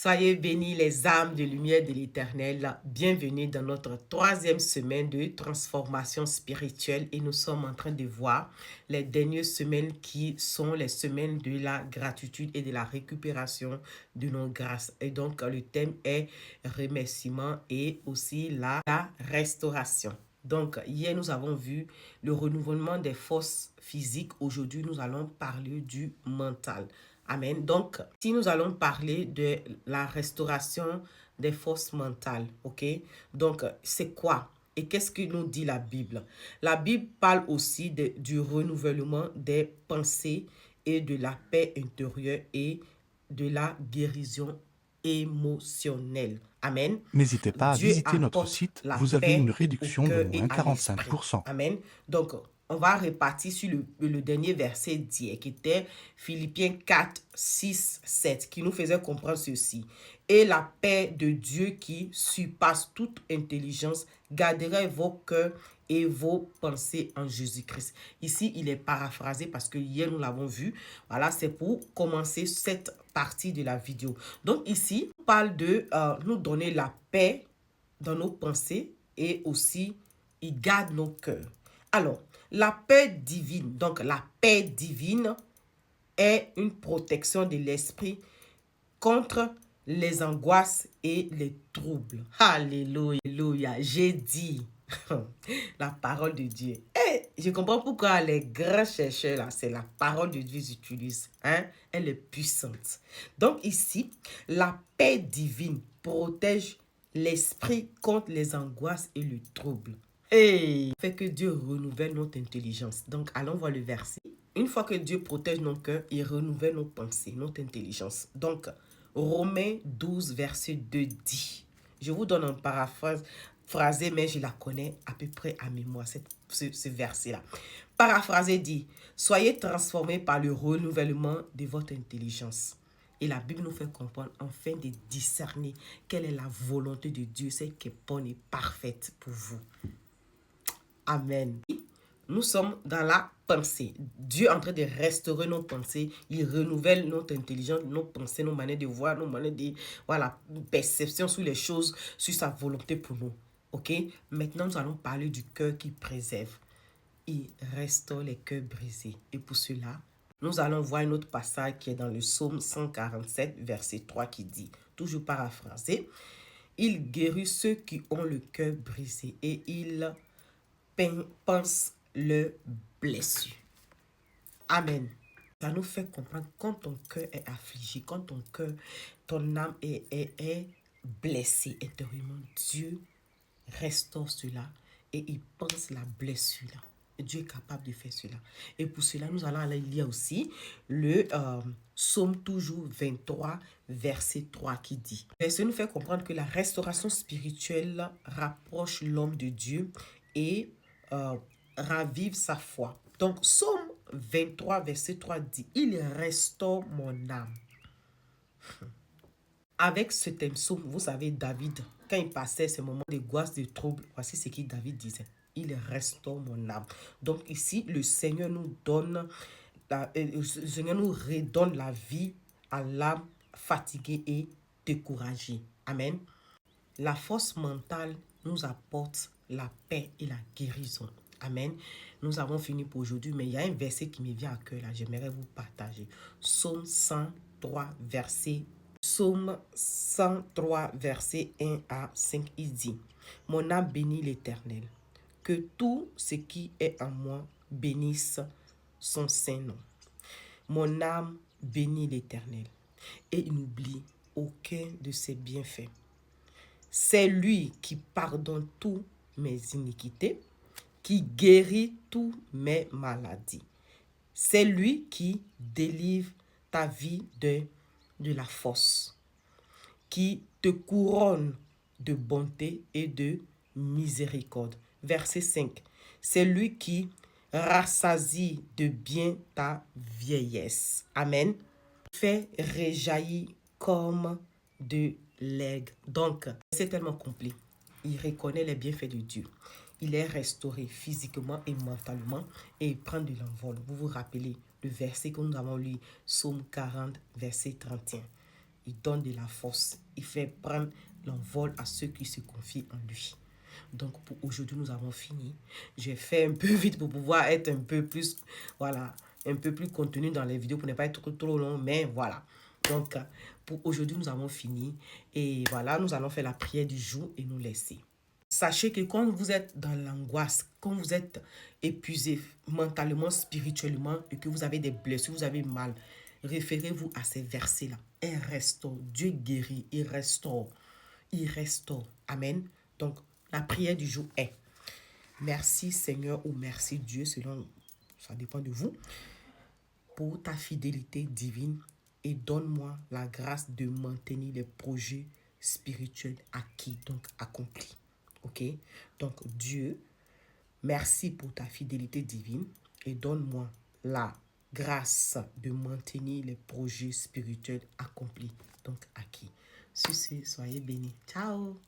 Soyez bénis les âmes de lumière de l'Éternel. Bienvenue dans notre troisième semaine de transformation spirituelle et nous sommes en train de voir les dernières semaines qui sont les semaines de la gratitude et de la récupération de nos grâces. Et donc le thème est remerciement et aussi la restauration. Donc, hier, nous avons vu le renouvellement des forces physiques. Aujourd'hui, nous allons parler du mental. Amen. Donc, si nous allons parler de la restauration des forces mentales, ok? Donc, c'est quoi? Et qu'est-ce que nous dit la Bible? La Bible parle aussi du renouvellement des pensées et de la paix intérieure et de la guérison émotionnelle. Amen. N'hésitez pas à Dieu visiter notre apporte site, la vous avez une paix au réduction de cœur et moins à l'esprit. 45%. Amen. Donc, on va repartir sur le dernier verset d'hier, qui était Philippiens 4, 6, 7, qui nous faisait comprendre ceci. Et la paix de Dieu qui surpasse toute intelligence gardera vos cœurs et vos pensées en Jésus-Christ. Ici, il est paraphrasé parce que hier, nous l'avons vu. Voilà, c'est pour commencer cette partie de la vidéo. Donc ici, on parle de nous donner la paix dans nos pensées et aussi, il garde nos cœurs. Alors, la paix divine, donc la paix divine est une protection de l'esprit contre les angoisses et les troubles. Alléluia, j'ai dit la parole de Dieu. Et je comprends pourquoi les grands chercheurs, là, c'est la parole de Dieu qu'ils utilisent. Hein? Elle est puissante. Donc ici, la paix divine protège l'esprit contre les angoisses et le trouble. Et fait que Dieu renouvelle notre intelligence. Donc, allons voir le verset. Une fois que Dieu protège nos cœurs, il renouvelle nos pensées, notre intelligence. Donc, Romains 12, verset 2 dit, je vous donne un paraphrase, mais je la connais à peu près à mémoire, ce verset-là. Paraphrasé dit, soyez transformés par le renouvellement de votre intelligence. Et la Bible nous fait comprendre afin de discerner quelle est la volonté de Dieu, celle qui est bonne et parfaite pour vous. Amen. Nous sommes dans la pensée. Dieu est en train de restaurer nos pensées. Il renouvelle notre intelligence, nos pensées, nos manières de voir, nos manières de perception sur les choses, sur sa volonté pour nous. Ok? Maintenant, nous allons parler du cœur qui préserve. Il restaure les cœurs brisés. Et pour cela, nous allons voir un autre passage qui est dans le psaume 147, verset 3 qui dit, toujours paraphrasé, il guérit ceux qui ont le cœur brisé et il pense le blessure. Amen. Ça nous fait comprendre quand ton cœur est affligé, quand ton cœur, ton âme est blessée intérieurement, Dieu restaure cela et il pense la blessure là. Dieu est capable de faire cela. Et pour cela, nous allons aller lire aussi le psaume toujours 23, verset 3 qui dit. Ça nous fait comprendre que la restauration spirituelle rapproche l'homme de Dieu et ravive sa foi. Donc, psaume 23, verset 3 dit, il restaure mon âme. Avec ce thème psaume, vous savez, David, quand il passait ce moment d'angoisse, de trouble, voici ce que David disait. Il restaure mon âme. Donc ici, le Seigneur nous donne, le Seigneur nous redonne la vie à l'âme fatiguée et découragée. Amen. La force mentale nous apporte la paix et la guérison. Amen. Nous avons fini pour aujourd'hui, mais il y a un verset qui me vient à cœur là. J'aimerais vous partager. Psaume 103, Psaume 103, verset 1 à 5, il dit, « Mon âme bénit l'Éternel, que tout ce qui est en moi bénisse son saint nom. Mon âme bénit l'Éternel et il n'oublie aucun de ses bienfaits. C'est lui qui pardonne toutes mes iniquités, qui guérit toutes mes maladies. C'est lui qui délivre ta vie de la force, qui te couronne de bonté et de miséricorde. » Verset 5. C'est lui qui rassasie de bien ta vieillesse. Amen. Fait réjaillir comme de l'aigle. Donc, c'est tellement complet. Il reconnaît les bienfaits de Dieu. Il est restauré physiquement et mentalement et il prend de l'envol. Vous vous rappelez le verset que nous avons lu, Psaume 40, verset 31. Il donne de la force. Il fait prendre l'envol à ceux qui se confient en lui. Donc, pour aujourd'hui, nous avons fini. J'ai fait un peu vite pour pouvoir être un peu plus, voilà, un peu plus contenu dans les vidéos pour ne pas être trop long, mais voilà. Donc, pour aujourd'hui, nous avons fini. Et voilà, nous allons faire la prière du jour et nous laisser. Sachez que quand vous êtes dans l'angoisse, quand vous êtes épuisé mentalement, spirituellement, et que vous avez des blessures, vous avez mal, référez-vous à ces versets-là. Et restaure. Dieu guérit, il restaure. Il restaure. Amen. Donc, la prière du jour est: merci Seigneur ou merci Dieu, selon, ça dépend de vous, pour ta fidélité divine, et donne-moi la grâce de maintenir les projets spirituels acquis, donc accomplis. Ok? Donc, Dieu, merci pour ta fidélité divine et donne-moi la grâce de maintenir les projets spirituels accomplis, donc acquis. Sur ce, soyez bénis. Ciao!